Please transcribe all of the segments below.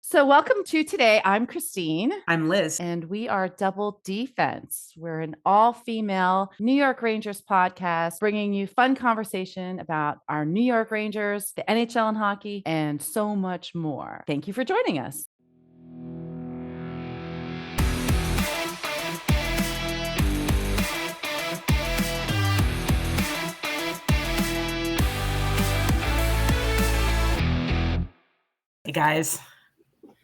So, welcome to today. I'm Christine. I'm Liz. And we are Double D-Fense. We're an all-female New York Rangers podcast, bringing you fun conversation about our New York Rangers, the NHL and hockey, and so much more. Thank you for joining us. Hey, guys.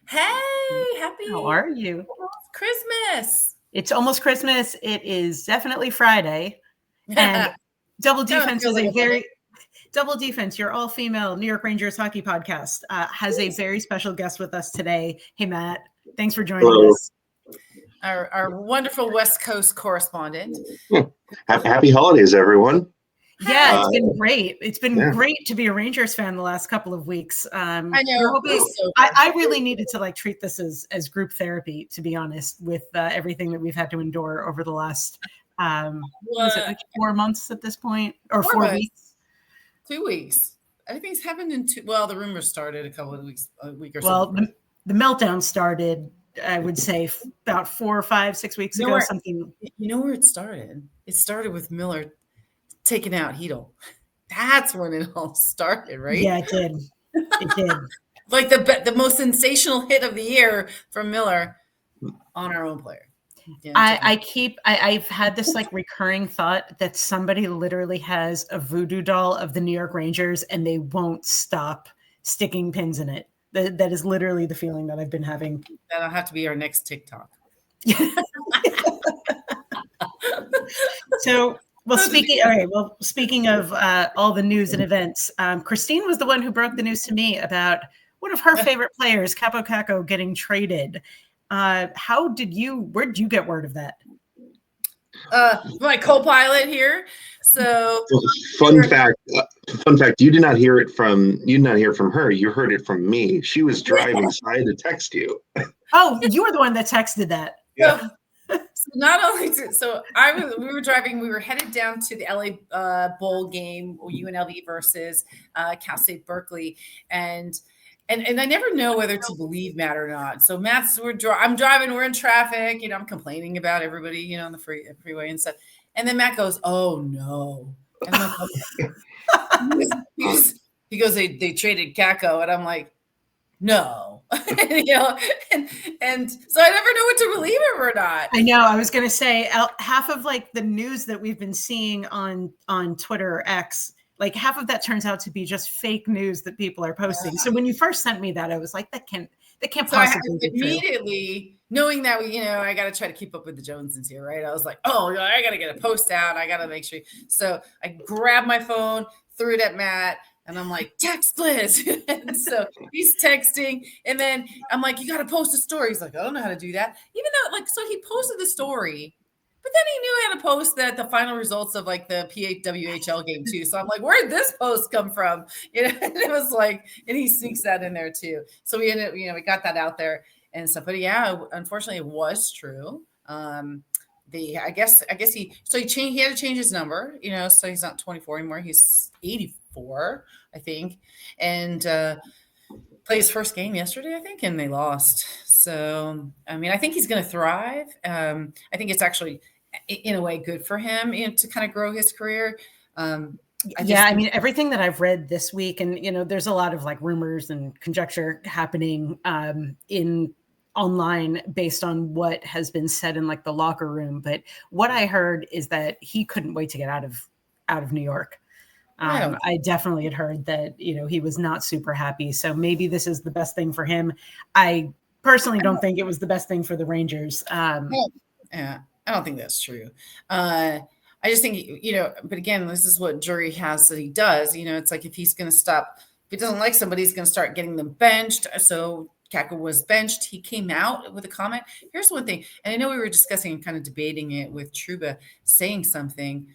Hey, happy. How are you? Christmas. It's almost Christmas. It is definitely Friday. And Double D-Fense is a very Double D-Fense, your all-female New York Rangers hockey podcast, has a very special guest with us today. Hey, Matt. Thanks for joining us. Our wonderful West Coast correspondent. Happy holidays, everyone. Yeah, it's been great. It's been great to be a Rangers fan the last couple of weeks. I know. I really needed to treat this as group therapy, to be honest, with everything that we've had to endure over the last 4 months at this point, or 4 weeks? 2 weeks. Everything's happened in the rumors started a week or so. Well, the meltdown started, I would say, about 4 or 5, 6 weeks ago. Something. You know where it started? It started with Miller taking out Hedel. That's when it all started, right? Yeah, it did. It did. Like the most sensational hit of the year from Miller on our own player. Yeah, I've had this recurring thought that somebody literally has a voodoo doll of the New York Rangers and they won't stop sticking pins in it. That is literally the feeling that I've been having. That'll have to be our next TikTok. Speaking of all the news and events, Christine was the one who broke the news to me about one of her favorite players, Kakko, getting traded. Where did you get word of that? My co-pilot here. So fun fact, you did not hear it from her. You heard it from me. She was driving, so I had to text you. Oh, you were the one that texted that. Yeah. So not only we were driving, we were headed down to the LA Bowl game, UNLV versus Cal State Berkeley, and I never know whether to believe Matt or not. So I'm driving, we're in traffic, I'm complaining about everybody, on the freeway and stuff. And then Matt goes, "Oh no!" And I'm like, he goes, "They traded Kakko," and I'm like, "No," and so I never know what to believe him or not. I know. I was going to say half of the news that we've been seeing on Twitter or X. Half of that turns out to be just fake news that people are posting. So when you first sent me that, I was like, that can't possibly be true. Immediately, knowing that I got to try to keep up with the Joneses here, right? I was like, oh, I got to get a post out. I got to make sure. So I grabbed my phone, threw it at Matt, and I'm like, text Liz. And so he's texting, and then I'm like, you got to post a story. He's like, I don't know how to do that. Even though, so he posted the story. But then he knew how to post the final results of the PHWHL game too. So I'm like, where did this post come from? And it was and he sneaks that in there too. So we ended, we got that out there and stuff. But yeah, unfortunately, it was true. I guess he had to change his number. So he's not 24 anymore. He's 84, I think, and played his first game yesterday, I think, and they lost. So I think he's going to thrive. I think it's actually, in a way, good for him, to kind of grow his career. Everything that I've read this week, and there's a lot of rumors and conjecture happening in online based on what has been said in the locker room. But what I heard is that he couldn't wait to get out of New York. I definitely had heard that he was not super happy. So maybe this is the best thing for him. I personally don't think it was the best thing for the Rangers. Yeah. I don't think that's true. I just think, but again, this is what jury has that he does. It's like if he's going to stop, if he doesn't like somebody, he's going to start getting them benched. So Kakko was benched. He came out with a comment. Here's one thing. And I know we were discussing and kind of debating it with Trouba saying something.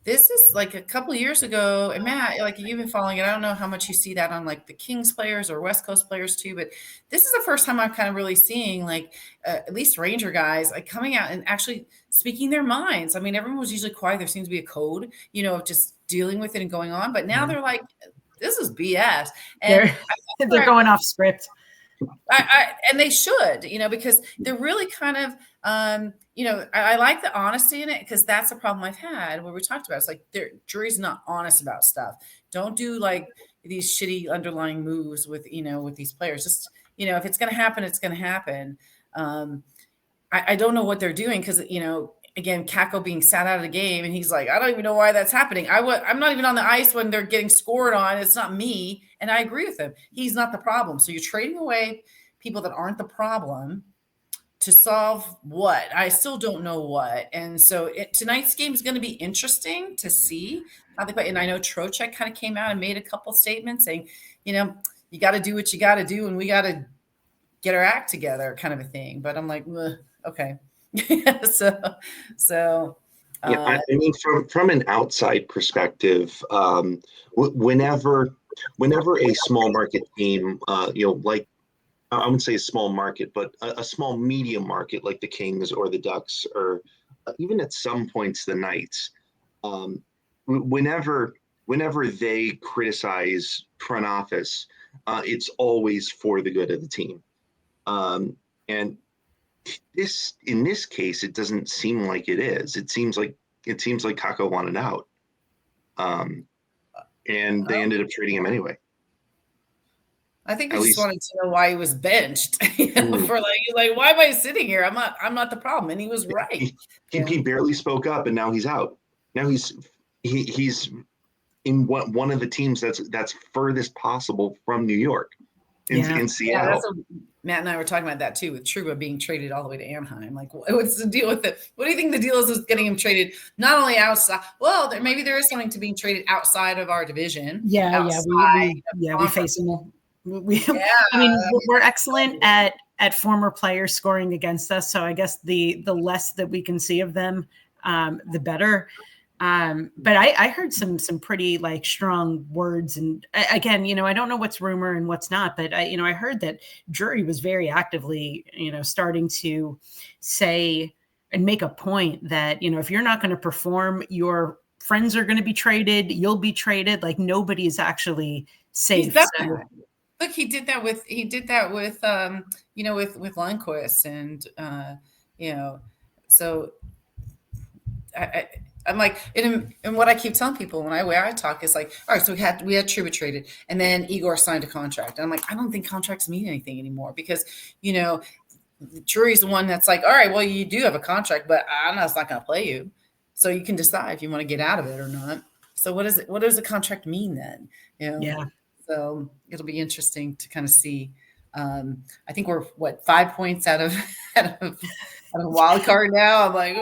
This is a couple of years ago, and Matt, you've been following it. I don't know how much you see that on the Kings players or West Coast players too, but this is the first time I'm kind of really seeing at least Ranger guys coming out and actually speaking their minds. Everyone was usually quiet. There seems to be a code, of just dealing with it and going on. But now they're like, this is BS. And they're going off script. And they should, because they're really kind of, I like the honesty in it, because that's the problem I've had where we talked about. It's like their jury's not honest about stuff. Don't do like these shitty underlying moves with these players. Just, if it's going to happen, it's going to happen. I don't know what they're doing because, again, Kakko being sat out of the game, and he's like, I don't even know why that's happening. I'm not even on the ice when they're getting scored on. It's not me. And I agree with him. He's not the problem. So you're trading away people that aren't the problem to solve what? I still don't know what. And so tonight's game is going to be interesting to see how they play. And I know Trocheck kind of came out and made a couple statements saying, you got to do what you got to do, and we got to get our act together, kind of a thing. But I'm like, okay. So I mean, from an outside perspective, whenever a small market team, like, I wouldn't say a small market, but a small medium market like the Kings or the Ducks, or even at some points the Knights, whenever they criticize front office, it's always for the good of the team. And in this case, it doesn't seem like it is. It seems like Kakko wanted out, and they ended up trading him anyway. I think I just wanted to know why he was benched. For like, why am I sitting here? I'm not the problem, and he was right. He barely spoke up, and now he's out. Now he's in one of the teams that's furthest possible from New York, in Seattle. That's what Matt and I were talking about that too, with Trouba being traded all the way to Anaheim. Like, what's the deal with it? What do you think the deal is with getting him traded not only outside? Well, maybe there is something to being traded outside of our division. We face him. I mean, we're excellent at former players scoring against us. So I guess the less that we can see of them, the better. But I heard some pretty like strong words, and again, I don't know what's rumor and what's not, but I heard that Drury was very actively, starting to say and make a point that, if you're not going to perform, your friends are going to be traded, you'll be traded. Like, nobody is actually safe. Look, he did that with with Lundqvist, and so I'm like, and what I keep telling people when I talk is like, all right, so we had Trouba traded, and then Igor signed a contract, and I'm like, I don't think contracts mean anything anymore, because Drury's the one that's like, all right, well, you do have a contract, but I'm not going to play you, so you can decide if you want to get out of it or not. So what does the contract mean then? Yeah. So it'll be interesting to kind of see. I think we're 5 points out of a wild card now. I'm like,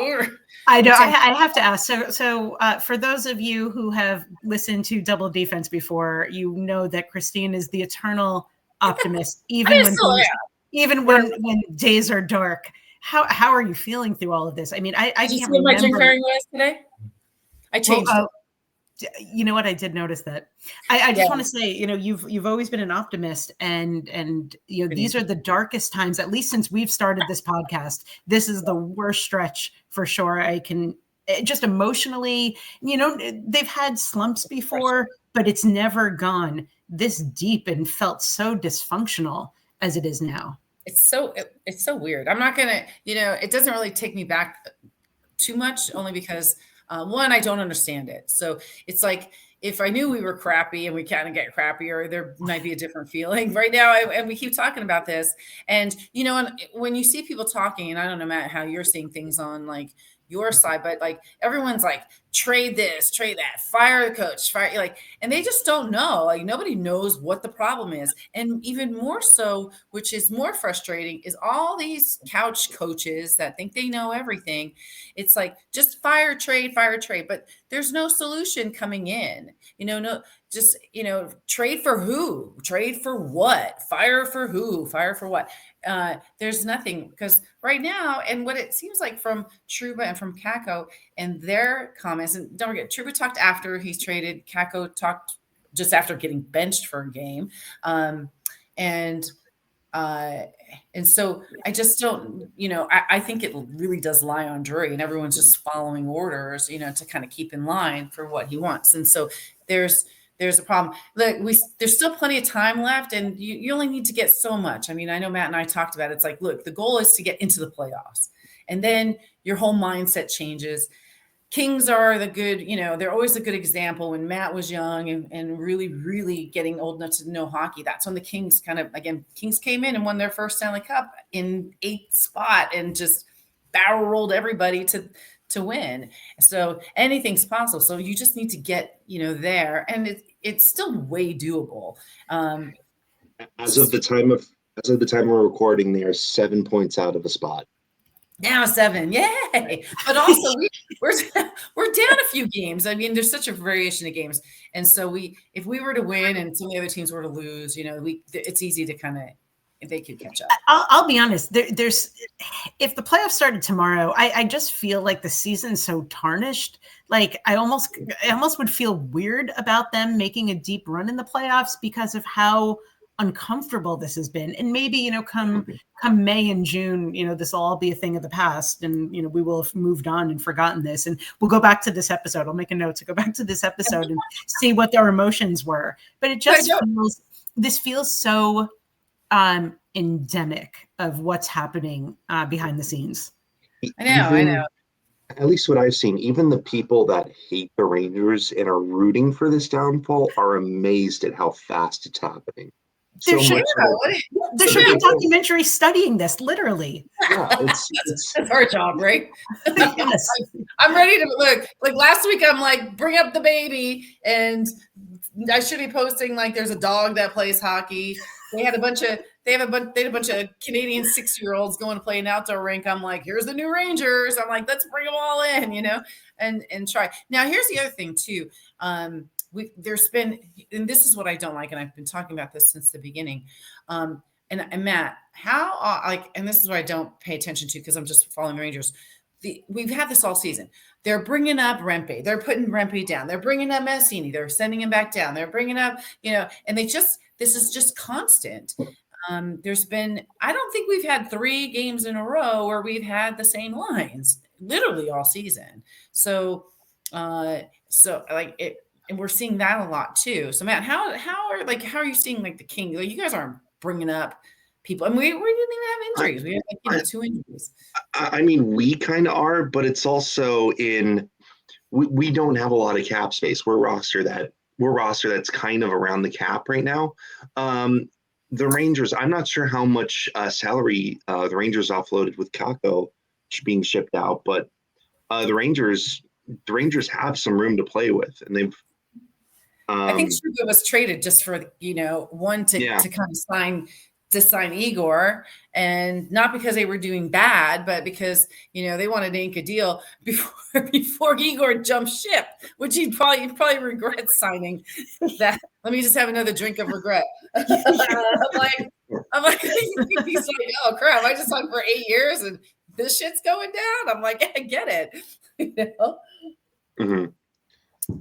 I know. I have to ask. So for those of you who have listened to Double D-Fense before, you know that Christine is the eternal optimist, even when days are dark. How are you feeling through all of this? I mean, I can't remember. My drink pairing was today. I changed it. You know what? I did notice that. I just want to say, you've always been an optimist, and these are the darkest times, at least since we've started this podcast. This is the worst stretch for sure. I can just emotionally, they've had slumps before, but it's never gone this deep and felt so dysfunctional as it is now. It's so weird. I'm not gonna, it doesn't really take me back too much, only because one, I don't understand it. So it's like, if I knew we were crappy and we kind of get crappier, there might be a different feeling right now. And we keep talking about this, and, and when you see people talking, and I don't know, Matt, how you're seeing things on like your side, but like everyone's like, trade this, trade that, fire the coach, and they just don't know. Like, nobody knows what the problem is. And even more so, which is more frustrating, is all these couch coaches that think they know everything. It's like, just fire, trade, but there's no solution coming in, trade for who, trade for what, fire for who, fire for what. There's nothing, because right now, and what it seems like from Trouba and from Kakko and their comments, and don't forget, Trouba talked after he's traded, Kakko talked just after getting benched for a game. And so I just don't, I think it really does lie on Drury, and everyone's just following orders, to kind of keep in line for what he wants. And so there's there's a problem. Look, there's still plenty of time left, and you only need to get so much. I mean, I know Matt and I talked about it. It's like, look, the goal is to get into the playoffs, and then your whole mindset changes. Kings are the good, they're always a good example. When Matt was young and really, really getting old enough to know hockey, that's when the Kings Kings came in and won their first Stanley Cup in 8th spot and just barrel rolled everybody to win. So anything's possible. So you just need to get, there, and it's still way doable. As of the time we're recording, they are 7 points out of a spot. Now 7, yay! But also we're down a few games. I mean, there's such a variation of games, and so if we were to win and some of the other teams were to lose, it's easy to kind of, if they could catch up. I'll be honest. There's if the playoffs started tomorrow, I just feel like the season's so tarnished. Like I almost would feel weird about them making a deep run in the playoffs because of how uncomfortable this has been. And maybe, come May and June, this will all be a thing of the past, and we will have moved on and forgotten this, and we'll go back to this episode. I'll make a note to go back to this episode and see what their emotions were. But it just feels so endemic of what's happening behind the scenes. I know. At least what I've seen, even the people that hate the Rangers and are rooting for this downfall are amazed at how fast it's happening. There should be a documentary studying this, literally. Yeah, it's that's our job, right? Yes. I'm ready to look. Like last week, I'm like, bring up the baby, and I should be posting like there's a dog that plays hockey. They had a bunch of Canadian 6-year-olds going to play an outdoor rink. I'm like, here's the new Rangers. I'm like, let's bring them all in, and try. Now, here's the other thing too. There's been, and this is what I don't like, and I've been talking about this since the beginning. And Matt, how and this is what I don't pay attention to because I'm just following the Rangers. We've had this all season. They're bringing up Rempe. They're putting Rempe down. They're bringing up Massini. They're sending him back down. They're bringing up, and this is just constant. There's been, I don't think we've had 3 games in a row where we've had the same lines literally all season. So like it. And we're seeing that a lot too. So Matt, how are you seeing like the King? Like you guys aren't bringing up people, and we didn't even have injuries. We had 2 injuries. I mean, we kind of are, but it's also we don't have a lot of cap space. We're a roster that's kind of around the cap right now. The Rangers, I'm not sure how much salary the Rangers offloaded with Kakko being shipped out, but the Rangers have some room to play with, and they've. I think Trouba was traded just for one to kind of sign Igor, and not because they were doing bad, but because they wanted to ink a deal before Igor jumped ship, which he'd probably regret signing that. Let me just have another drink of regret. I'm like, he's like, oh crap! I just signed for 8 years, and this shit's going down. I'm like, I get it. Mm-hmm.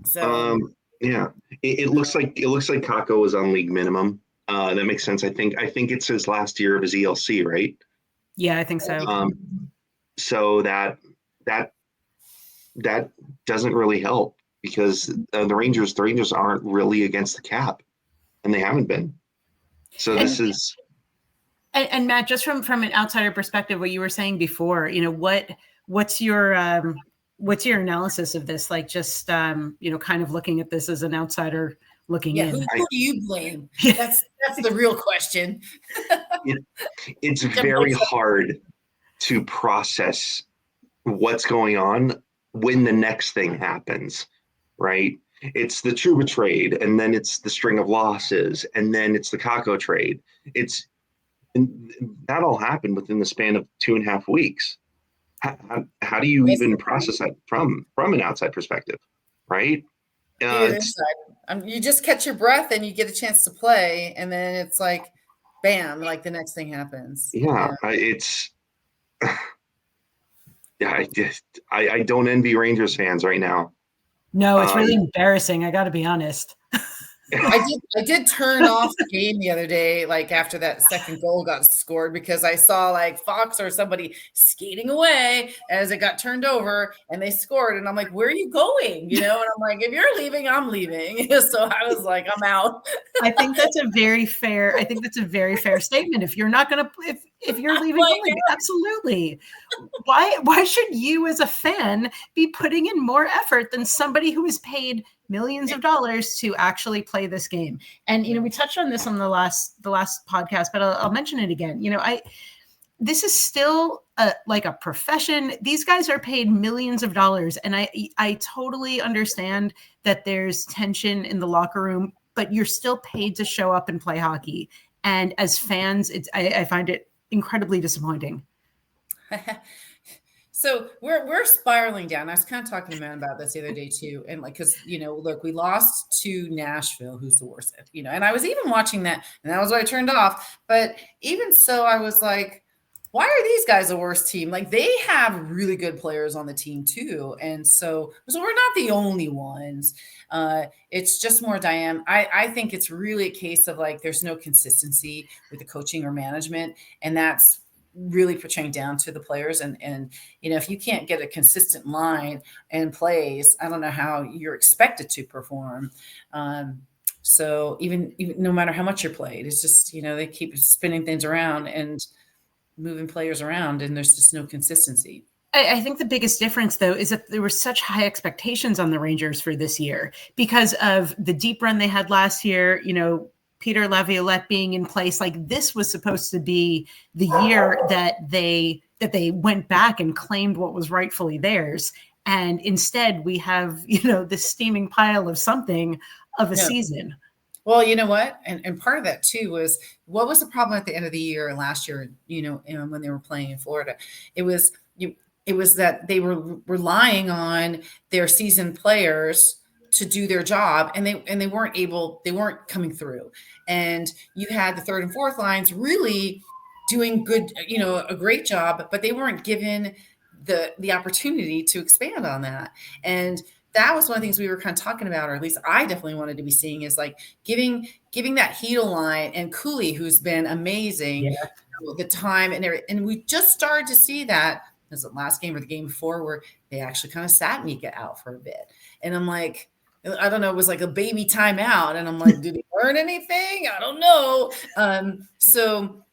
So. Yeah, it looks like Kakko was on league minimum. That makes sense. I think it's his last year of his ELC, right? Yeah, I think so. So that doesn't really help because the Rangers aren't really against the cap, and they haven't been. So this is. And Matt, just from an outsider perspective, what you were saying before, what's your analysis of this? Like just, kind of looking at this as an outsider looking in. Who do you blame? That's the real question. It's very hard to process what's going on when the next thing happens, right? It's the Trouba trade, and then it's the string of losses, and then it's the Kakko trade. And that all happened within the span of 2.5 weeks. How do you even process that from an outside perspective, right? You just catch your breath and you get a chance to play, and then it's like, bam, like the next thing happens. Yeah. I don't envy Rangers fans right now. No, it's really embarrassing. I got to be honest. I did turn off the game the other day, like after that second goal got scored, because I saw like Fox or somebody skating away as it got turned over and they scored. And I'm like, where are you going? And I'm like, if you're leaving, I'm leaving. So I was like, I'm out. I think that's a very fair statement. If you're not going to, if you're leaving, Like, absolutely. Why should you as a fan be putting in more effort than somebody who is paid millions of dollars to actually play this game? And we touched on this on the last podcast, but I'll mention it again. This is still like a profession. These guys are paid millions of dollars, and I totally understand that there's tension in the locker room, but you're still paid to show up and play hockey. And as fans, I find it incredibly disappointing. So we're spiraling down. I was kind of talking to Matt about this the other day too. And like, cause look, we lost to Nashville, who's the worst, and I was even watching that, and that was why I turned off. But even so, I was like, why are these guys a worse team? Like, they have really good players on the team too. And so we're not the only ones. It's just more Diane. I think it's really a case of like, there's no consistency with the coaching or management. And that's really portraying down to the players. And if you can't get a consistent line and plays, I don't know how you're expected to perform. So even no matter how much you're played, it's just, they keep spinning things around and moving players around, and there's just no consistency. I think the biggest difference, though, is that there were such high expectations on the Rangers for this year because of the deep run they had last year, Peter Laviolette being in place. Like, this was supposed to be the year that they went back and claimed what was rightfully theirs. And instead we have, this steaming pile of something of a season. Well, you know what? And part of that too was, what was the problem at the end of the year last year, when they were playing in Florida? It was that they were relying on their seasoned players to do their job, and they weren't coming through. And you had the third and fourth lines really doing good, a great job, but they weren't given the opportunity to expand on that. And that was one of the things we were kind of talking about, or at least I definitely wanted to be seeing, is like giving that Hedel line and Cooley, who's been amazing, the time and we just started to see that. Was the last game or the game before, where they actually kind of sat Mika out for a bit, and I'm like, I don't know, it was like a baby timeout, and I'm like, did he learn anything? I don't know. So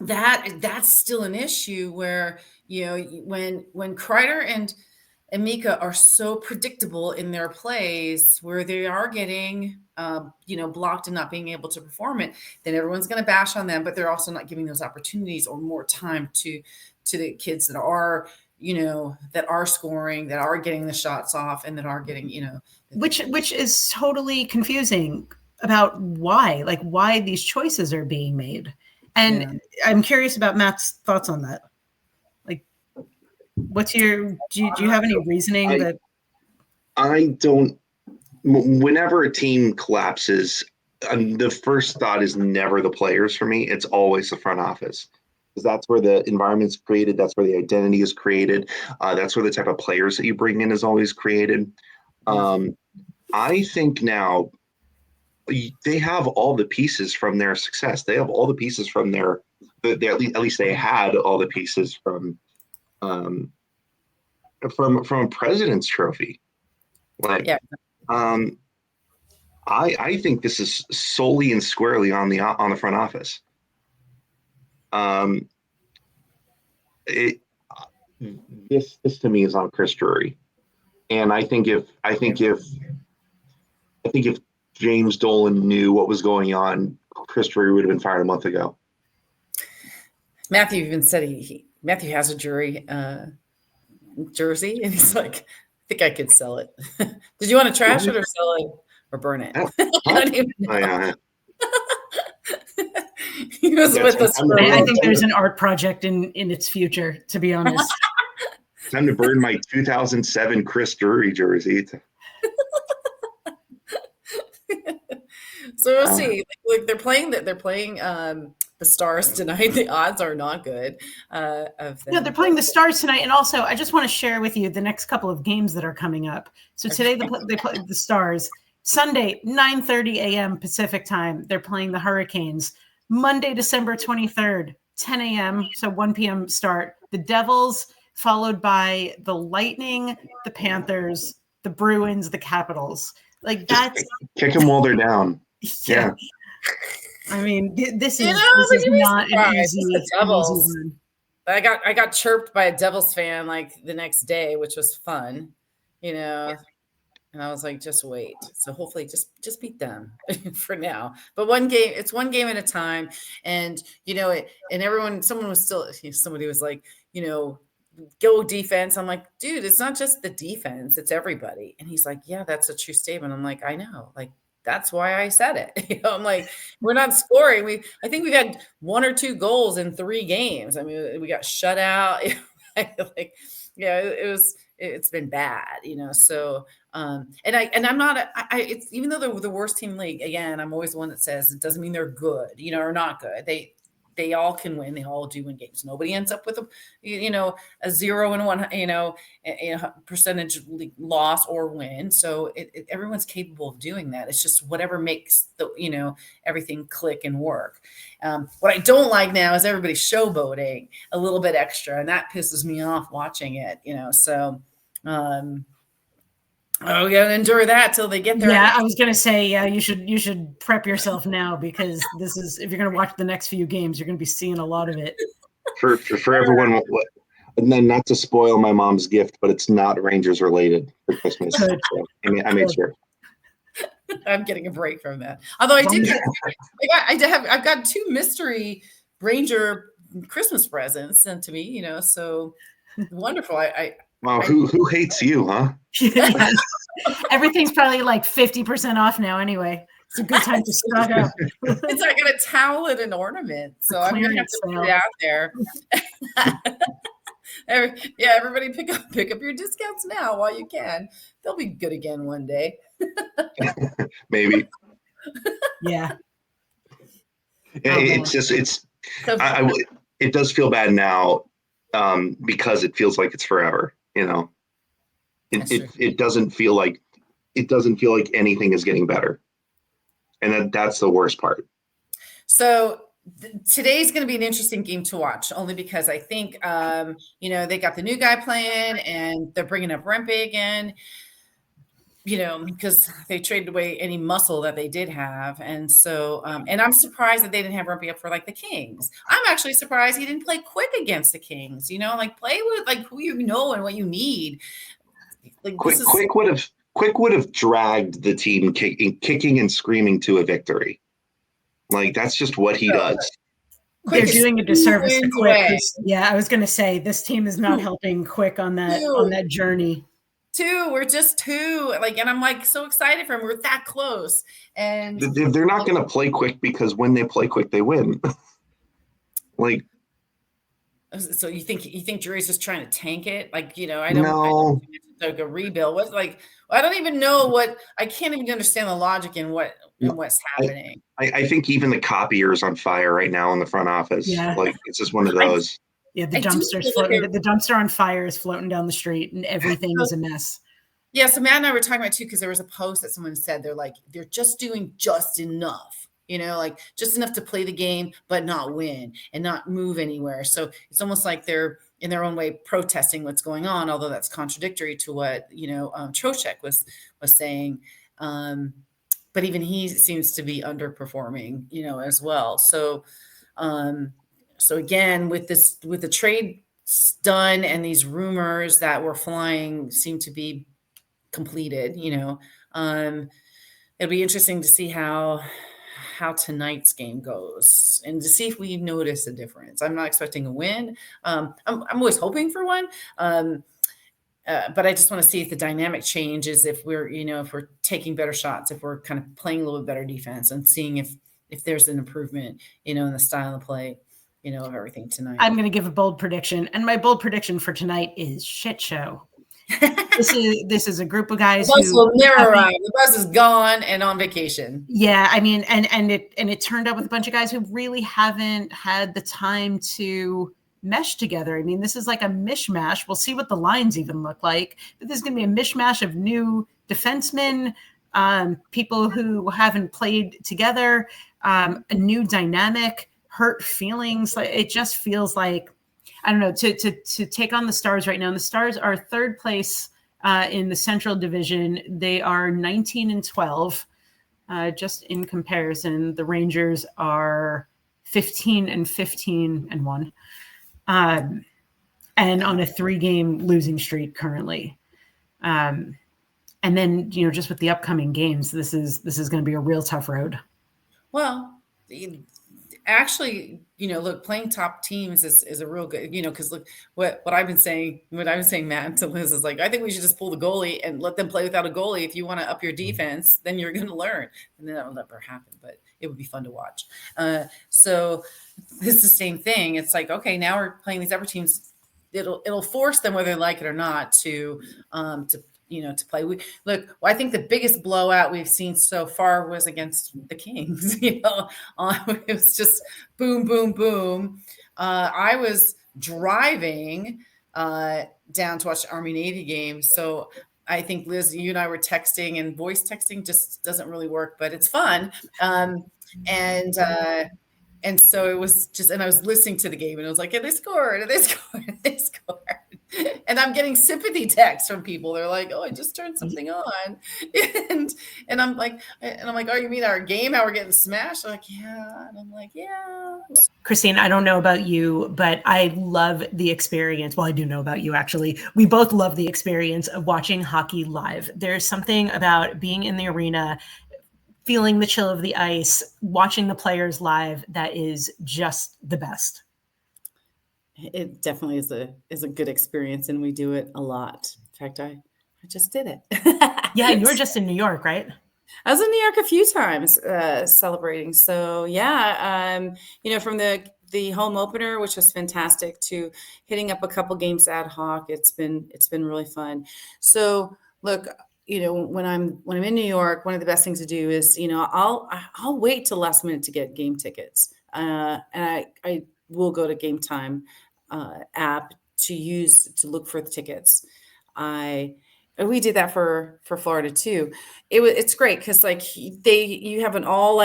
that's still an issue where when Kreider and Mika are so predictable in their plays, where they are getting, blocked and not being able to perform it, then everyone's going to bash on them, but they're also not giving those opportunities or more time to the kids that are, that are scoring, that are getting the shots off, and that are getting, which is totally confusing about why these choices are being made. And I'm curious about Matt's thoughts on that. What's do you have any reasoning that? I don't. Whenever a team collapses, the first thought is never the players for me. It's always the front office, because that's where the environment's created. That's where the identity is created. That's where the type of players that you bring in is always created. I think now they have all the pieces from their success. They have all the pieces from their. At least they had all the pieces from a President's Trophy. I think this is solely and squarely on the front office. This to me is on Chris Drury, and I think if James Dolan knew what was going on, Chris Drury would have been fired a month ago. Matthew even said Matthew has a Drury jersey, and he's like, I think I could sell it. Did you want to trash it or sell it or burn it? I don't even know. He was with us. I think there's an art project in its future, to be honest. Time to burn my 2007 Chris Drury jersey. So we'll see. Like they're playing the Stars tonight. The odds are not good. They're playing the Stars tonight, and also I just want to share with you the next couple of games that are coming up. So today they play the Stars. Sunday, 9:30 a.m. Pacific time, they're playing the Hurricanes. Monday, December 23rd, 10 a.m., so 1 p.m. start. The Devils, followed by the Lightning, the Panthers, the Bruins, the Capitals. Like, that's kick them while they're down. Yeah. I mean, this You is know, but this is you'd be not an surprised. easy, It's the an easy Devils. one. I got chirped by a Devils fan like the next day, which was fun, you know. And I was like, just wait. So hopefully just beat them for now. But it's one game at a time. And you know, somebody was like, you know, go defense. I'm like, dude, it's not just the defense, it's everybody. And he's like, yeah, that's a true statement. I'm like, I know. Like, that's why I said it. You know, I'm like, we're not scoring. I think we've had 1 or 2 goals in 3 games. I mean, we got shut out. Like, yeah, it's been bad, you know. So and I'm not it's even though they're the worst team in the league, again, I'm always the one that says it doesn't mean they're good, you know, or not good. They all can win. They all do win games. Nobody ends up with a 0-1, percentage loss or win. So everyone's capable of doing that. It's just whatever makes everything click and work. What I don't like now is everybody showboating a little bit extra, and that pisses me off watching it. So. Oh, we gotta endure that till they get there. Yeah, I was gonna say, yeah, you should prep yourself now, because this is, if you're gonna watch the next few games, you're gonna be seeing a lot of it. For everyone, and then not to spoil my mom's gift, but it's not Rangers related for Christmas. So, I made sure. I'm getting a break from that. Although I've got 2 mystery Ranger Christmas presents sent to me, so wonderful. Wow, who hates you, huh? Everything's probably like 50% off now anyway. It's a good time to stock up. It's like a towel and an ornament. So I'm going to have to put it out there. Everybody pick up your discounts now while you can. They'll be good again one day. Maybe. Yeah. It does feel bad now because it feels like it's forever. It doesn't feel like anything is getting better, and that's the worst part. So today's going to be an interesting game to watch, only because I think they got the new guy playing and they're bringing up Rempe again. Because they traded away any muscle that they did have. And so, and I'm surprised that they didn't have Rumpy up for like the Kings. I'm actually surprised he didn't play Quick against the Kings, play with like who you know and what you need. Like Quick would have dragged the team kicking and screaming to a victory. Like, that's just what he does. They're doing a disservice to Quick. Yeah, I was going to say, this team is not helping Quick on that journey. 2, we're just 2, and I'm like so excited for him. We're that close, and they're not going to play Quick, because when they play Quick, they win. So you think Drury's just trying to tank it? I don't know. Like a rebuild. I don't even know I can't even understand the logic in what's happening. I think even the copier's on fire right now in the front office. Yeah. It's just one of those. Yeah, the dumpster on fire is floating down the street, and everything is a mess. Yeah, so Matt and I were talking about too, because there was a post that someone said they're just doing just enough, just enough to play the game but not win and not move anywhere. So it's almost like they're in their own way protesting what's going on, although that's contradictory to what Trocheck was saying. But even he seems to be underperforming, as well. So. So again, with the trade done and these rumors that were flying seem to be completed, it'll be interesting to see how tonight's game goes and to see if we notice a difference. I'm not expecting a win. I'm always hoping for one. But I just want to see if the dynamic changes, if we're taking better shots, if we're kind of playing a little bit better defense, and seeing if there's an improvement, in the style of play. Of everything tonight. I'm going to give a bold prediction, and my bold prediction for tonight is shit show. This is a group of guys. The bus will never arrive. The bus is gone and on vacation. Yeah, I mean, and it turned out with a bunch of guys who really haven't had the time to mesh together. I mean, this is like a mishmash. We'll see what the lines even look like. But this is going to be a mishmash of new defensemen, people who haven't played together, a new dynamic, hurt feelings. Like it just feels like, I don't know, to take on the Stars right now. And the Stars are third place in the Central Division. They are 19-12. Just in comparison, the Rangers are 15-15-1, and on a 3-game losing streak currently. And then, just with the upcoming games, this is going to be a real tough road. Well, actually, look, playing top teams is a real good, because look, what I've been saying, Matt, to Liz is like, I think we should just pull the goalie and let them play without a goalie. If you want to up your defense, then you're going to learn. And then that'll never happen, but it would be fun to watch. So it's the same thing. It's like, okay, now we're playing these other teams. It'll force them, whether they like it or not, to play. I think the biggest blowout we've seen so far was against the Kings. It was just boom, boom, boom. I was driving down to watch the Army Navy game, so I think Liz, you and I were texting, and voice texting just doesn't really work, but it's fun. And so it was just, and I was listening to the game, and it was like, they scored, they scored, they scored. And I'm getting sympathy texts from people. They're like, "Oh, I just turned something on," and I'm like, "Oh, you mean our game? How we're getting smashed?" They're like, "Yeah," and I'm like, "Yeah." Christine, I don't know about you, but I love the experience. Well, I do know about you, actually. We both love the experience of watching hockey live. There's something about being in the arena, feeling the chill of the ice, watching the players live that is just the best. It definitely is a good experience, and we do it a lot. In fact, I just did it. Yeah, you were just in New York, right? I was in New York a few times celebrating. So yeah, from the home opener, which was fantastic, to hitting up a couple games ad hoc, it's been really fun. So look, when I'm in New York, one of the best things to do is, I'll wait till last minute to get game tickets, and I will go to Game Time app to look for the tickets. We did that for Florida too. It's great because you have an all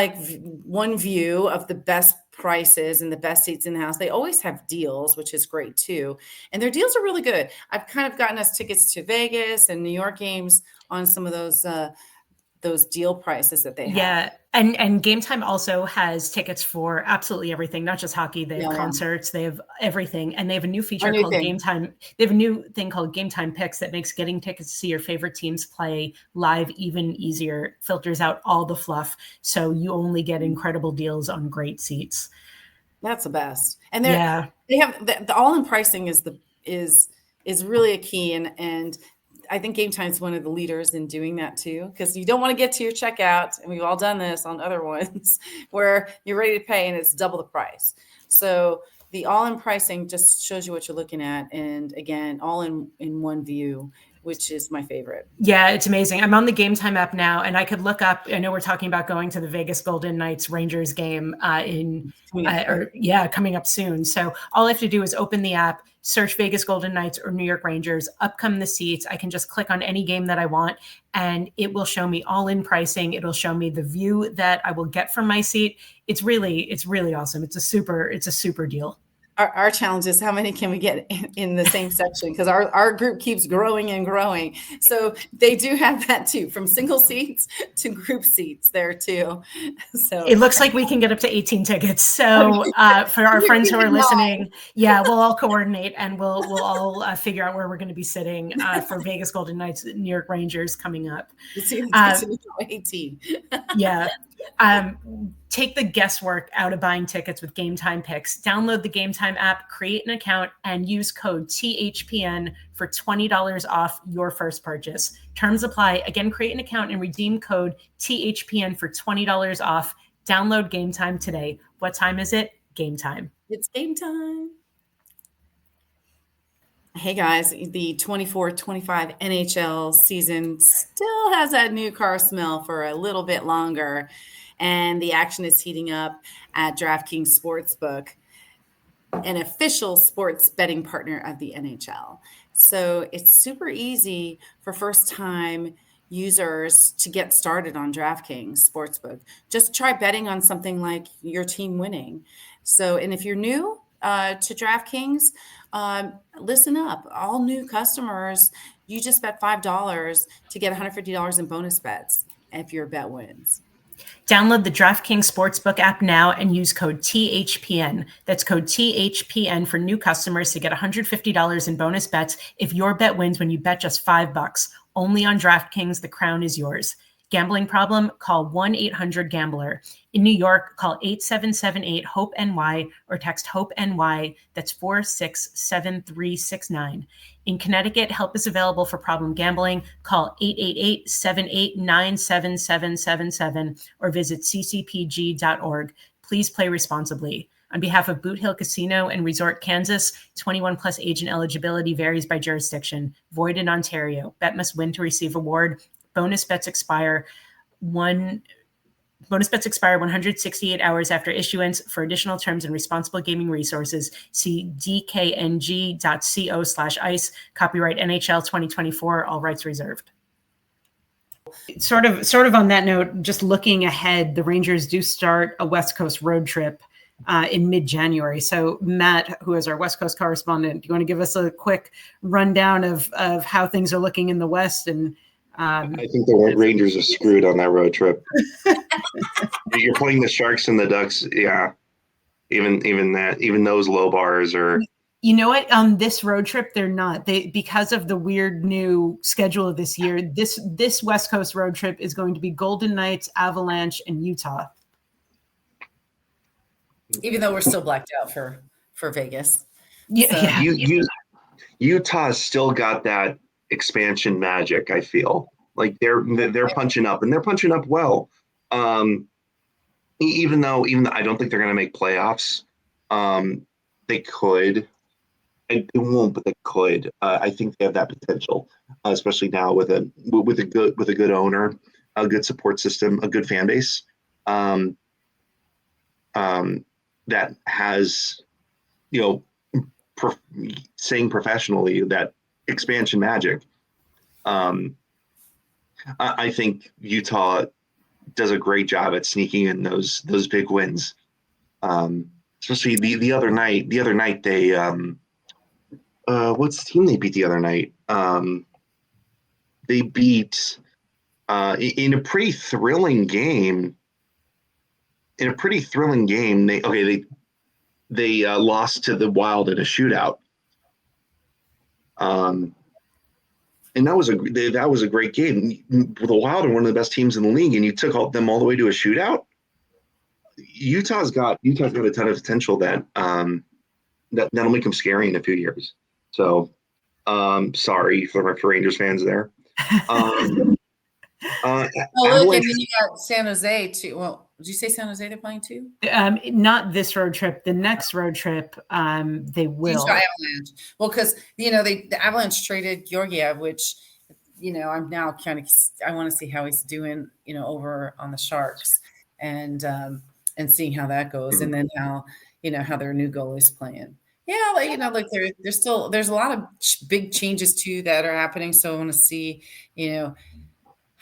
one view of the best prices and the best seats in the house. They always have deals, which is great too. And their deals are really good. I've kind of gotten us tickets to Vegas and New York games on some of those deal prices that they have. Yeah. And Game Time also has tickets for absolutely everything, not just hockey. They have concerts, they have everything. And they have a new feature called Game Time. They have a new thing called Game Time Picks that makes getting tickets to see your favorite teams play live even easier, filters out all the fluff. So you only get incredible deals on great seats. That's the best. And they have the all-in pricing is really a key. And I think Game Time is one of the leaders in doing that too, because you don't want to get to your checkout, and we've all done this on other ones, where you're ready to pay and it's double the price. So the all-in pricing just shows you what you're looking at, and again, all in one view, which is my favorite. Yeah, it's amazing. I'm on the Game Time app now, and I could look up. I know we're talking about going to the Vegas Golden Knights Rangers game coming up soon. So all I have to do is open the app, search Vegas Golden Knights or New York Rangers, up come the seats. I can just click on any game that I want, and it will show me all in pricing. It'll show me the view that I will get from my seat. It's really awesome. It's a super deal. Our challenge is how many can we get in the same section, because our group keeps growing and growing. So they do have that too, from single seats to group seats there too. So it looks like we can get up to 18 tickets. So for our friends who are listening, we'll all coordinate, and we'll all figure out where we're going to be sitting for Vegas Golden Knights, New York Rangers coming up. 18. Yeah. Take the guesswork out of buying tickets with Game Time Picks. Download the Game Time app, create an account, and use code THPN for $20 off your first purchase. Terms apply. Again, create an account and redeem code THPN for $20 off. Download Game Time today. What time is it? Game time. It's game time. Hey guys, the 24-25 NHL season still has that new car smell for a little bit longer, and the action is heating up at DraftKings Sportsbook, an official sports betting partner of the NHL. So it's super easy for first-time users to get started on DraftKings Sportsbook. Just try betting on something like your team winning. So, and if you're new to DraftKings, listen up. All new customers, you just bet $5 to get $150 in bonus bets if your bet wins. Download the DraftKings Sportsbook app now and use code THPN. That's code THPN for new customers to get $150 in bonus bets if your bet wins when you bet just $5. Only on DraftKings, the crown is yours. Gambling problem? Call 1-800-GAMBLER. In New York, call 8778-HOPE-NY or text HOPE-NY. That's 467369. In Connecticut, help is available for problem gambling. Call 888-789-7777 or visit ccpg.org. Please play responsibly. On behalf of Boot Hill Casino and Resort Kansas, 21 plus age and eligibility varies by jurisdiction. Void in Ontario. Bet must win to receive award. Bonus bets expire 168 hours after issuance. For additional terms and responsible gaming resources, see dkng.co/ice. Copyright NHL 2024, all rights reserved. Sort of on that note, just looking ahead, the Rangers do start a West Coast road trip in mid-January. So Matt, who is our West Coast correspondent, do you want to give us a quick rundown of how things are looking in the West? And I think the Rangers are screwed on that road trip. You're playing the Sharks and the Ducks. Yeah. Even those low bars are. You know what? On this road trip, they're not. Because of the weird new schedule of this year, this West Coast road trip is going to be Golden Knights, Avalanche, and Utah. Even though we're still blacked out for Vegas. Yeah. So. Utah's still got that expansion magic. I feel like they're punching up, and they're punching up well. Even though I don't think they're going to make playoffs. They could. They won't, but they could. I think they have that potential, especially now with a good owner, a good support system, a good fan base. That has, saying professionally that expansion magic. I think Utah does a great job at sneaking in those big wins. Especially the other night. The other night they what's the team they beat the other night? They beat in a pretty thrilling game. They lost to the Wild in a shootout. And that was a great game. The Wild are one of the best teams in the league, and you took them all the way to a shootout. Utah's got a ton of potential that'll make them scary in a few years. So, sorry for Rangers fans there. Look, and then you got San Jose too. Well, did you say San Jose they're playing too? Not this road trip. The next road trip, they will. Avalanche. Well, because the Avalanche traded Georgiev, which I'm now I want to see how he's doing. Over on the Sharks, and seeing how that goes, and then how their new goalie's playing. Yeah, like there's a lot of big changes too that are happening. So I want to see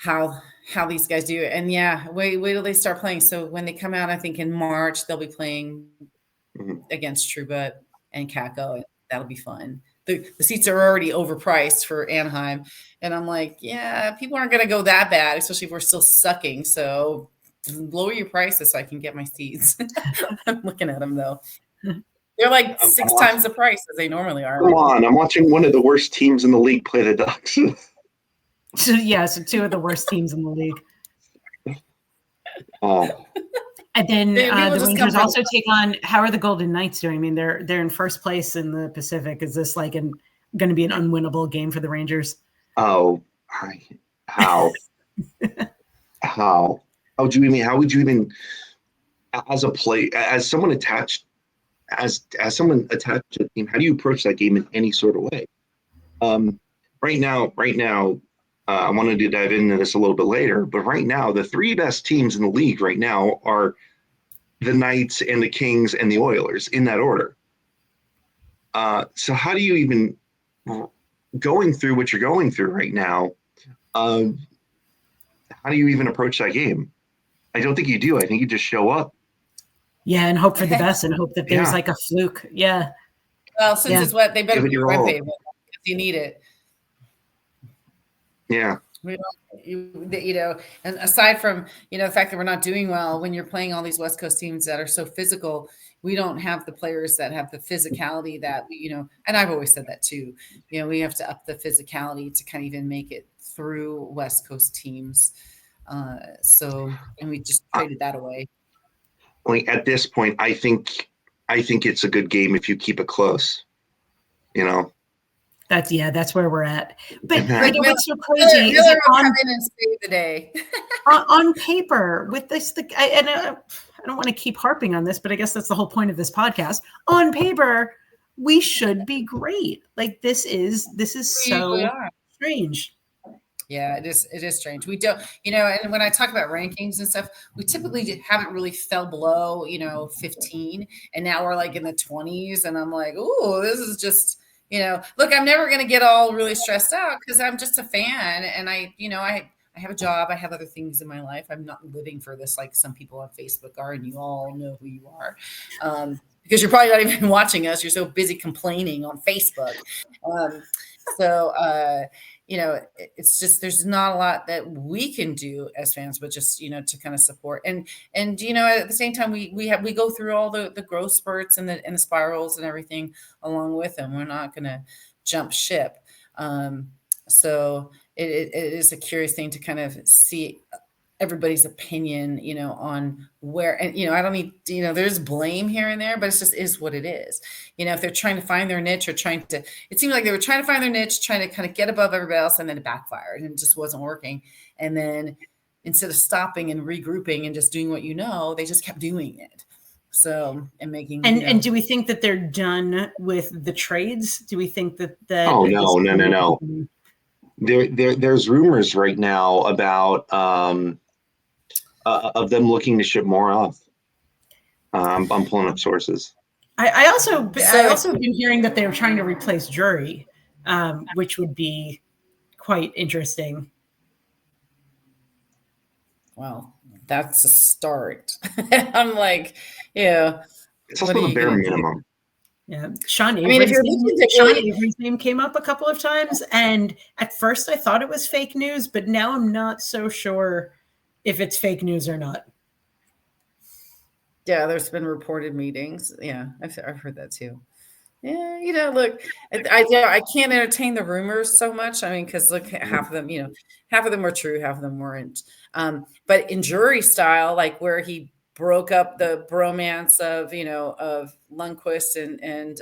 how these guys do it. And yeah, wait till they start playing. So when they come out, I think in March, they'll be playing against Trouba and Kakko. And that'll be fun. The seats are already overpriced for Anaheim. And I'm like, yeah, people aren't going to go that bad, especially if we're still sucking. So lower your prices so I can get my seats. I'm looking at them though. They're like six times the price as they normally are. Come on, I'm watching one of the worst teams in the league play the Ducks. So two of the worst teams in the league. Oh. And then the Rangers also take on. How are the Golden Knights doing? I mean, they're in first place in the Pacific. Is this like going to be an unwinnable game for the Rangers? Oh, how? How would you even, as someone attached to the team, how do you approach that game in any sort of way? Right now, I wanted to dive into this a little bit later, but right now, the three best teams in the league right now are the Knights and the Kings and the Oilers in that order. So how do you even, going through what you're going through right now, how do you even approach that game? I don't think you do. I think you just show up. Yeah, and hope for the best and hope that there's Yeah. like a fluke. Yeah. Well, since it's wet, they better Give it be your rent all. payment if you need it. Yeah. We don't, you know, and aside from, you know, the fact that we're not doing well, when you're playing all these West Coast teams that are so physical, we don't have the players that have the physicality that we, you know, and I've always said that too. You know, we have to up the physicality to kind of even make it through West Coast teams. So, and we just traded that away. Like at this point, I think it's a good game if you keep it close. You know. That's where we're at. But Like, you know what's so crazy is Miller will on, come in and save the day. on paper with this, I don't want to keep harping on this, but I guess that's the whole point of this podcast. On paper, we should be great. Like this is so strange. Yeah, it is strange. We don't, you know, and when I talk about rankings and stuff, we typically haven't really fell below, you know, 15, and now we're like in the 20s, and I'm like, oh, this is just, you know, look, I'm never going to get all really stressed out because I'm just a fan, and I have a job, I have other things in my life. I'm not living for this like some people on Facebook are, and you all know who you are, because you're probably not even watching us. You're so busy complaining on Facebook. You know, it's just, there's not a lot that we can do as fans, but just, you know, to kind of support and, you know, at the same time, we go through all the growth spurts and the spirals and everything along with them. We're not going to jump ship. So it is a curious thing to kind of see everybody's opinion, you know, on where, and, you know, I don't need, you know, there's blame here and there, but it's just is what it is. You know, if they're trying to find their niche or it seemed like they were trying to find their niche, trying to kind of get above everybody else, and then it backfired and it just wasn't working. And then instead of stopping and regrouping and just doing what, you know, they just kept doing it. So, and making, and, you know, and do we think that they're done with the trades? Do we think that oh, no. There's rumors right now about, of them looking to ship more off. I'm pulling up sources. I also have been hearing that they were trying to replace Jury, which would be quite interesting. Well, that's a start. I'm like, yeah, it's also the bare minimum. Yeah, Sean Avery's, I mean, if you're looking to Sean Avery's name came up a couple of times, and at first I thought it was fake news, but now I'm not so sure if it's fake news or not. Yeah, there's been reported meetings. Yeah, I've heard that too. Yeah, you know, look, I can't entertain the rumors so much. I mean, because look, half of them, you know, half of them were true, half of them weren't. But in Jury style, like where he broke up the bromance of, you know, of Lundqvist and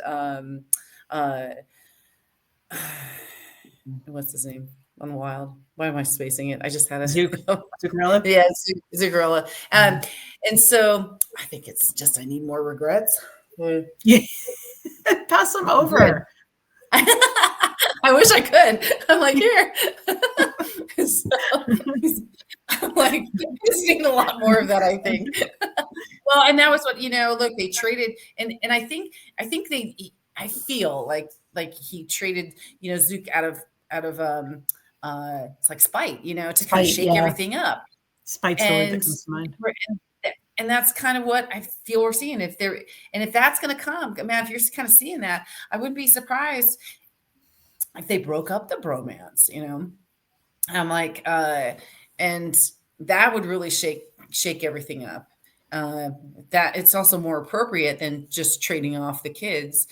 what's his name on the Wild? Why am I spacing it? I just had a Zuccarello. Yeah, Zuccarello. And so I think it's just I need more regrets. Yeah. Pass them over. I wish I could. I'm like, here. So, I'm like, he's seen a lot more of that, I think. Well, and that was what, you know, look, they traded, and I think I feel like he traded, you know, Zook out of it's like spite, you know, to kind of shake everything up. Spite's the word that comes to mind. And that's kind of what I feel we're seeing. If that's going to come, man, if you're kind of seeing that, I wouldn't be surprised if they broke up the bromance, you know. I'm like, and that would really shake everything up. That it's also more appropriate than just trading off the kids,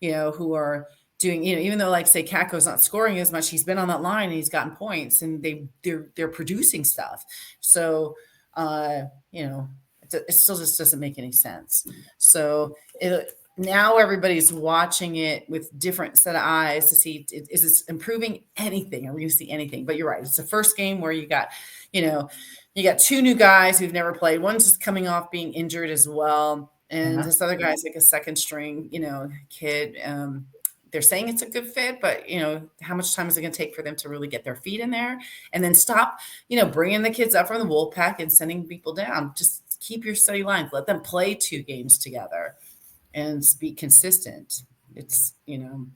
you know, who are doing, you know, even though like say Kakko's not scoring as much, he's been on that line and he's gotten points and they're producing stuff. So, you know, it still just doesn't make any sense. So now everybody's watching it with different set of eyes to see, is this improving anything? Are we going to see anything? But you're right. It's the first game where you got, you know, you got two new guys who've never played. One's just coming off being injured as well. And this other guy's like a second string, you know, kid. They're saying it's a good fit, but, you know, how much time is it going to take for them to really get their feet in there and then stop, you know, bringing the kids up from the Wolfpack and sending people down? Just keep your steady lines. Let them play 2 games together and be consistent. It's, you know,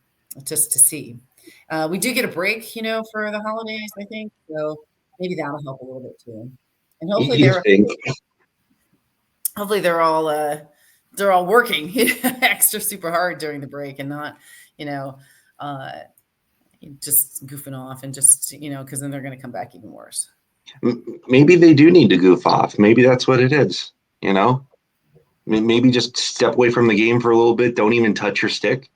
just to see. We do get a break, you know, for the holidays, I think. So maybe that'll help a little bit too. And hopefully You think? they're all working extra super hard during the break and not, just goofing off and just, because then they're going to come back even worse. Maybe they do need to goof off. Maybe that's what it is. Maybe just step away from the game for a little bit. Don't even touch your stick.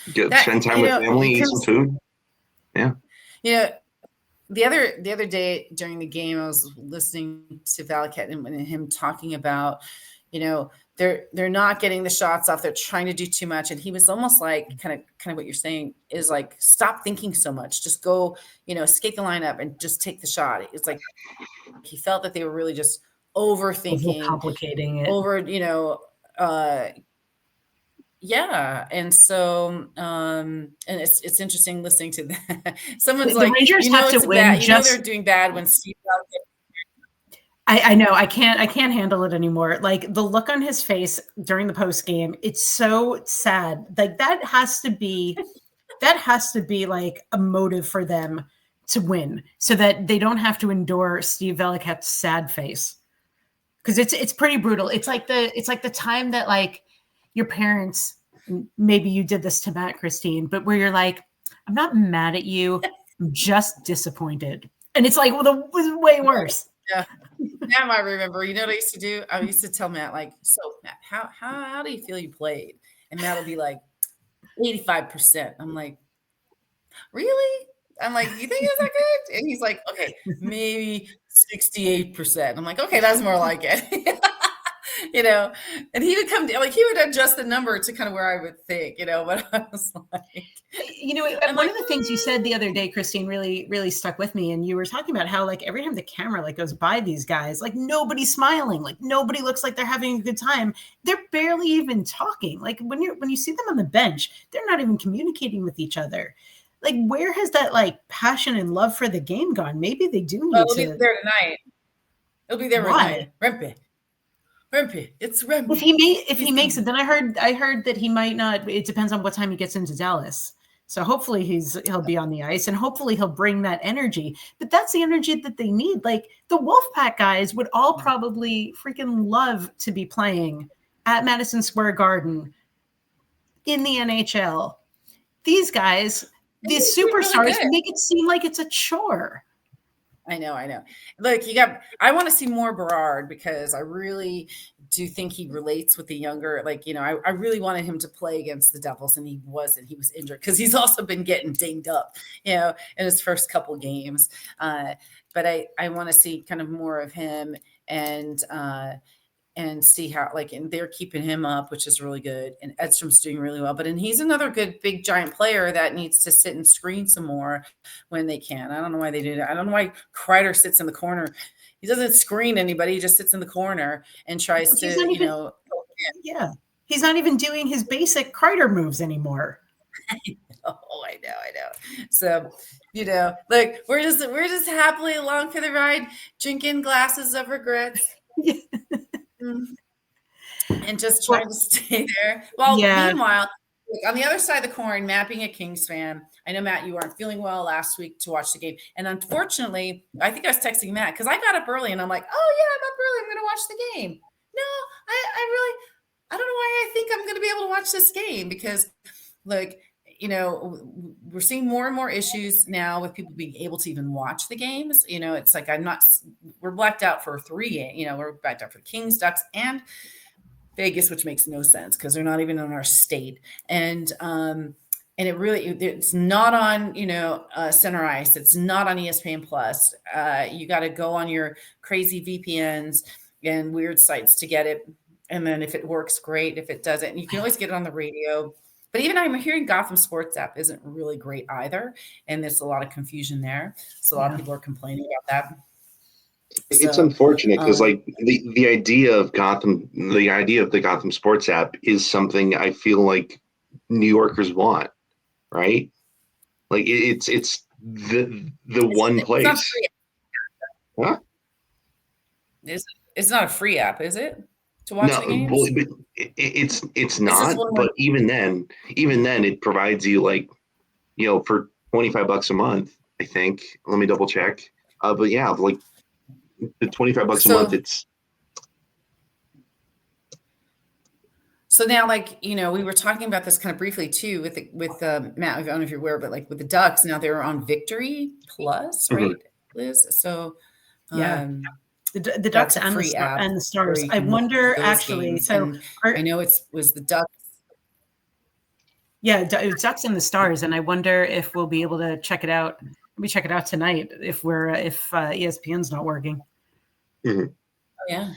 Spend time with family, eat some food. Yeah. The other day during the game, I was listening to Valaket and him talking about, they're not getting the shots off. They're trying to do too much. And he was almost like kind of what you're saying is like, stop thinking so much. Just go, skate the line up and just take the shot. It's like he felt that they were really just overthinking, complicating it yeah. And so and it's interesting listening to that. Someone's the like, Rangers have to win bad. They're doing bad when Steve I know I can't handle it anymore. Like the look on his face during the post game, it's so sad. Like that has to be like a motive for them to win so that they don't have to endure Steve Veliket's sad face. Because it's pretty brutal. It's like the time that like your parents, maybe you did this to Matt, Christine, but where you're like, I'm not mad at you, I'm just disappointed. And it's like, well, it was way worse. Yeah. Now I remember, what I used to do? I used to tell Matt, like, so Matt, how do you feel you played? And Matt would be like, 85%. I'm like, really? I'm like, you think it's that good? And he's like, okay, maybe 68%. I'm like, okay, that's more like it. And he would come like he would adjust the number to kind of where I would think, but I was like, one of the things you said the other day, Christine, really, really stuck with me. And you were talking about how like every time the camera like goes by these guys, like nobody's smiling, like nobody looks like they're having a good time. They're barely even talking. Like when you see them on the bench, they're not even communicating with each other. Like where has that like passion and love for the game gone? Maybe they do need it'll be there tonight. It'll be there tonight. Rempe. It's Rempe. If he makes it, then I heard that he might not. It depends on what time he gets into Dallas. So hopefully he'll be on the ice and hopefully he'll bring that energy. But that's the energy that they need. Like the Wolfpack guys would all probably freaking love to be playing at Madison Square Garden in the NHL. These guys, these superstars, really make it seem like it's a chore. I know. Look, I want to see more Berard because I really do think he relates with the younger, I really wanted him to play against the Devils and he wasn't. He was injured because he's also been getting dinged up, in his first couple games. But I want to see kind of more of him and see how, and they're keeping him up, which is really good. And Edstrom's doing really well. And he's another good, big, giant player that needs to sit and screen some more when they can. I don't know why they do that. I don't know why Kreider sits in the corner. He doesn't screen anybody. He just sits in the corner and tries to, Yeah. He's not even doing his basic Kreider moves anymore. I know. So, look, we're just happily along for the ride, drinking glasses of regrets. And just trying to stay there. Well, meanwhile, on the other side of the coin, Matt being a Kings fan, I know, Matt, you weren't feeling well last week to watch the game. And unfortunately, I think I was texting Matt because I got up early and I'm like, oh, yeah, I'm up early. I'm going to watch the game. No, I don't know why I think I'm going to be able to watch this game because, we're seeing more and more issues now with people being able to even watch the games. It's like we're blacked out for 3 games. We're blacked out for Kings, Ducks, and Vegas, which makes no sense because they're not even in our state. And it's not on, center ice. It's not on ESPN Plus. You got to go on your crazy VPNs and weird sites to get it. And then if it works, great. If it doesn't, you can always get it on the radio. But even I'm hearing Gotham Sports app isn't really great either. And there's a lot of confusion there. So a lot of people are complaining about that. It's unfortunate because the idea of the Gotham Sports app is something I feel like New Yorkers want, right? Like it's the one place. Huh? It's not a free app, is it? To watch the games? Well, it's not. But even then, it provides you for $25 a month, I think. Let me double check. But yeah, like the $25 a So- month, it's So now, like, we were talking about this kind of briefly too with Matt. I don't know if you're aware, but like with the Ducks, now they're on Victory Plus, Mhm. right, Liz? So Yeah. um, The that's Ducks a and free app the where Stars. you I can watch wonder those actually. games. So And I know was the Ducks. yeah, it's Ducks and the Stars, and I wonder if we'll be able to check it out. Maybe check it out tonight if ESPN's not working. Yeah,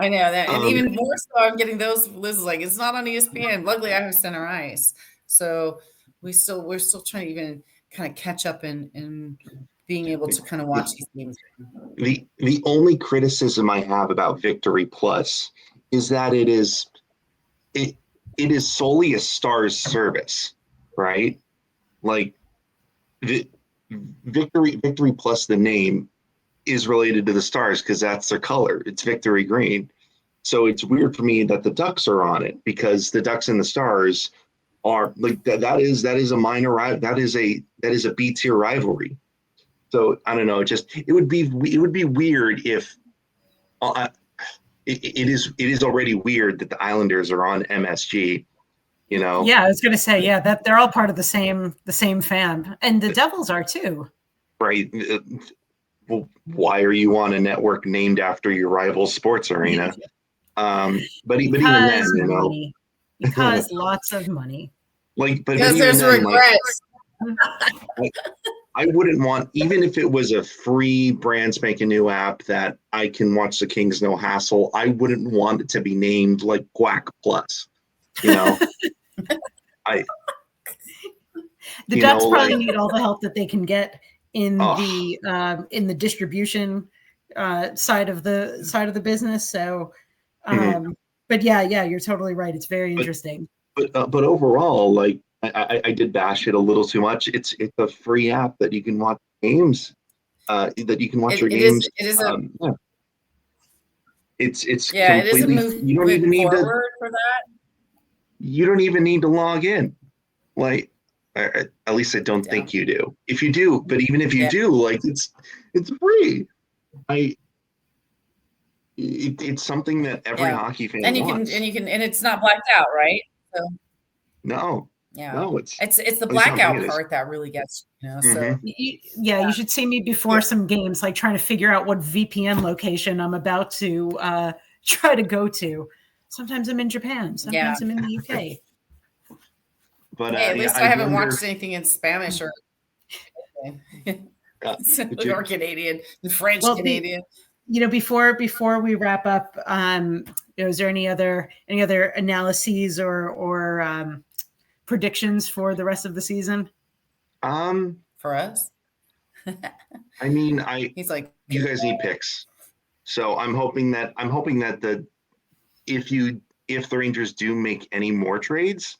I know that, and even more so, I'm getting those. Liz is like, it's not on ESPN. Luckily, I have center ice, so we're still trying to even kind of catch up in being able to kind of watch these games. the only criticism I have about Victory Plus is that it is solely a Stars service, right? Like the Victory Plus, the name is related to the Stars because that's their color. It's Victory Green. So it's weird for me that the Ducks are on it because the Ducks and the Stars are like that is a minor that is a B tier rivalry. So I don't know. It would be weird if it is already weird that the Islanders are on MSG. Yeah, I was going to say that they're all part of the same fam, and the Devils are too. Right. Well, why are you on a network named after your rival sports arena? But even then, money. Because lots of money. Like, but Because even there's then, regrets. I wouldn't want, even if it was a free brand spanking new app that I can watch the Kings no hassle, I wouldn't want it to be named like Quack Plus. The Ducks probably need all the help that they can get in the distribution side of the business. So, but yeah, you're totally right. It's very interesting. But overall, like I did bash it a little too much. It's a free app that you can watch games. That you can watch your games. It's it is a completely. move. You don't even need forward for that. You don't even need to log in. Like, at least I don't think you do. If you do, but even if you do, like it's free. It's something that every hockey fan wants. And it's not blacked out, right? So no, it's the blackout part that really gets So you should see me before some games, like trying to figure out what VPN location I'm about to try to go to. Sometimes I'm in Japan, sometimes I'm in the UK. But at least I haven't watched anything in Spanish or or Canadian, French Canadian. Before we wrap up, is there any other analyses or predictions for the rest of the season? For us, I mean, he's like, you guys need picks, so I'm hoping that if the Rangers do make any more trades,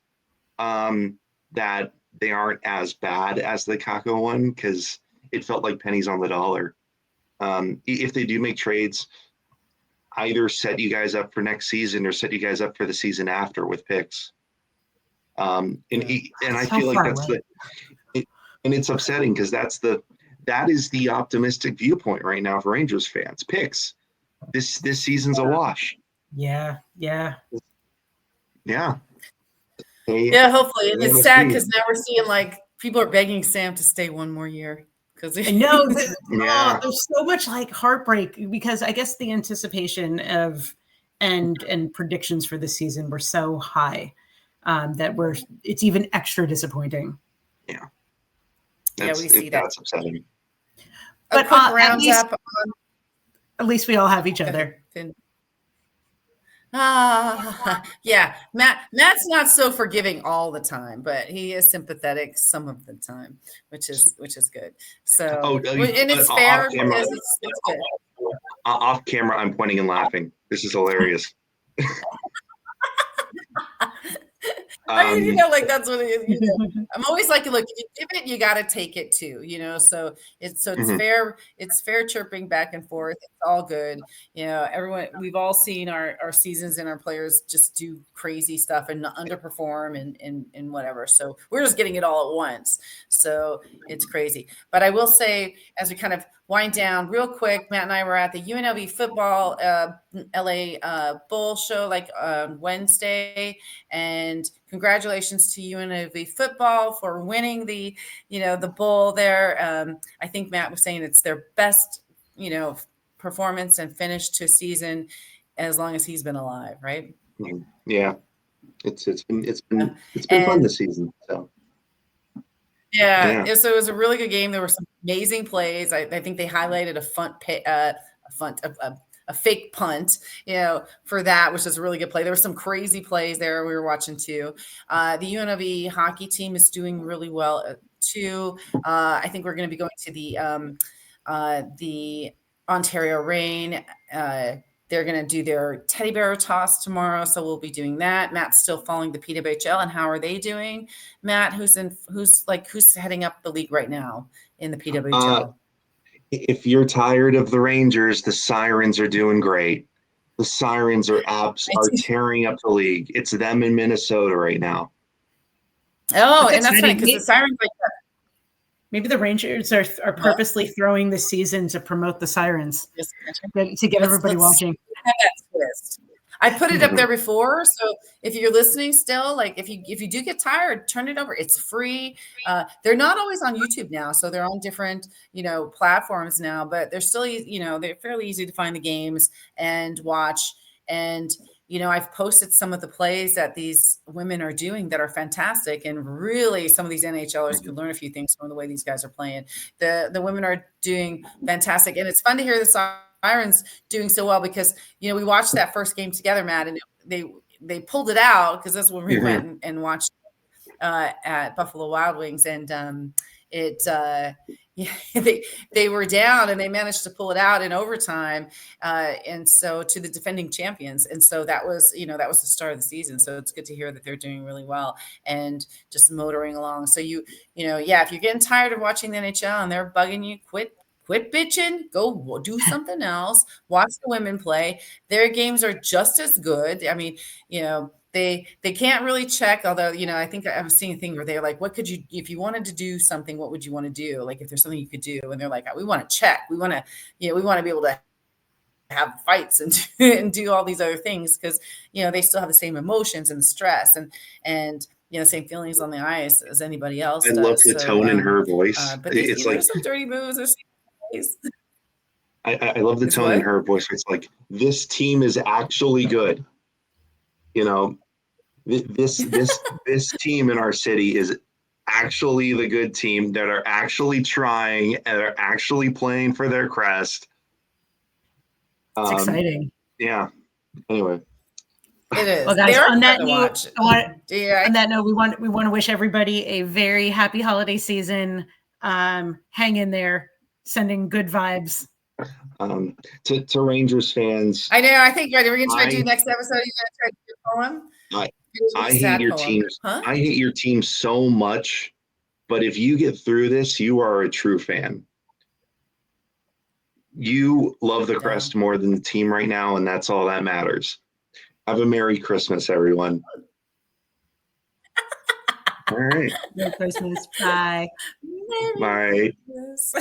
that they aren't as bad as the Kakko one, because it felt like pennies on the dollar. If they do make trades, either set you guys up for next season or set you guys up for the season after with picks. And I feel like that's and it's upsetting because that is the optimistic viewpoint right now for Rangers fans. Picks. This season's a wash. Yeah. Hopefully. And it's sad because now we're seeing like people are begging Sam to stay one more year. I know there's so much like heartbreak because I guess the anticipation of and predictions for the season were so high that it's even extra disappointing. Yeah. We see that. That's upsetting. But a quick roundup. At least we all have each other. Yeah. Matt's not so forgiving all the time, but he is sympathetic some of the time, which is good. So and it's fair because it's good. Off camera, I'm pointing and laughing. This is hilarious. I mean, like that's what it is. I'm always like, look, if you give it, you got to take it too, so it's fair. It's fair chirping back and forth. It's all good. Everyone, we've all seen our seasons and our players just do crazy stuff and underperform and whatever. So we're just getting it all at once. So it's crazy. But I will say, as we kind of wind down real quick, Matt and I were at the UNLV football LA Bull show on Wednesday, and congratulations to UNLV football for winning the Bull there. I think Matt was saying it's their best performance and finish to a season as long as he's been alive, right? Yeah, it's been fun this season. So. Yeah, so it was a really good game. There were some amazing plays. I think they highlighted a fake punt, for that, which is a really good play. There were some crazy plays there we were watching too. The UNLV hockey team is doing really well too. I think we're going to be going to the Ontario Reign. They're going to do their teddy bear toss tomorrow, so we'll be doing that. Matt's still following the PWHL, and how are they doing? Matt, who's heading up the league right now in the PWHL? If you're tired of the Rangers, the Sirens are doing great. The Sirens are tearing up the league. It's them in Minnesota right now. Oh, and that's funny because the Sirens maybe the Rangers are purposely throwing the season to promote the Sirens, to get everybody watching. Have that twist. I put it up there before, so if you're listening still, if you do get tired, turn it over. It's free. They're not always on YouTube now, so they're on different platforms now, but they're still they're fairly easy to find the games and watch. And I've posted some of the plays that these women are doing that are fantastic, and really some of these NHLers could learn a few things from the way these guys are playing. The women are doing fantastic, and it's fun to hear the Sirens doing so well because we watched that first game together, Matt, and they pulled it out because that's when we went and watched at Buffalo Wild Wings, and they were down and they managed to pull it out in overtime, and so to the defending champions, and so that was the start of the season. So it's good to hear that they're doing really well and just motoring along. So if you're getting tired of watching the NHL and they're bugging you, quit bitching, go do something else. Watch the women play. Their games are just as good. I mean, they can't really check, although, I think I was seeing a thing where they're like, what could you, if you wanted to do something, what would you want to do? Like, if there's something you could do, and they're like, we want to check. We want to be able to have fights and do all these other things because, they still have the same emotions and the stress and same feelings on the ice as anybody else does. I love the tone in her voice. But it's like some dirty moves or I love the tone in her voice. It's like, this team is actually good. This team in our city is actually the good team that are actually trying and are actually playing for their crest. It's exciting. Yeah. Anyway. It is. Well, guys, on that note, we want to wish everybody a very happy holiday season. Hang in there. Sending good vibes. To Rangers fans. I know. I think we're going to try to do next episode. You're going to try to do a poem. I hate your team. Huh? I hate your team so much, but if you get through this, you are a true fan. You love the crest more than the team right now, and that's all that matters. Have a Merry Christmas, everyone. All right. Merry Christmas. Bye. Bye. Christmas.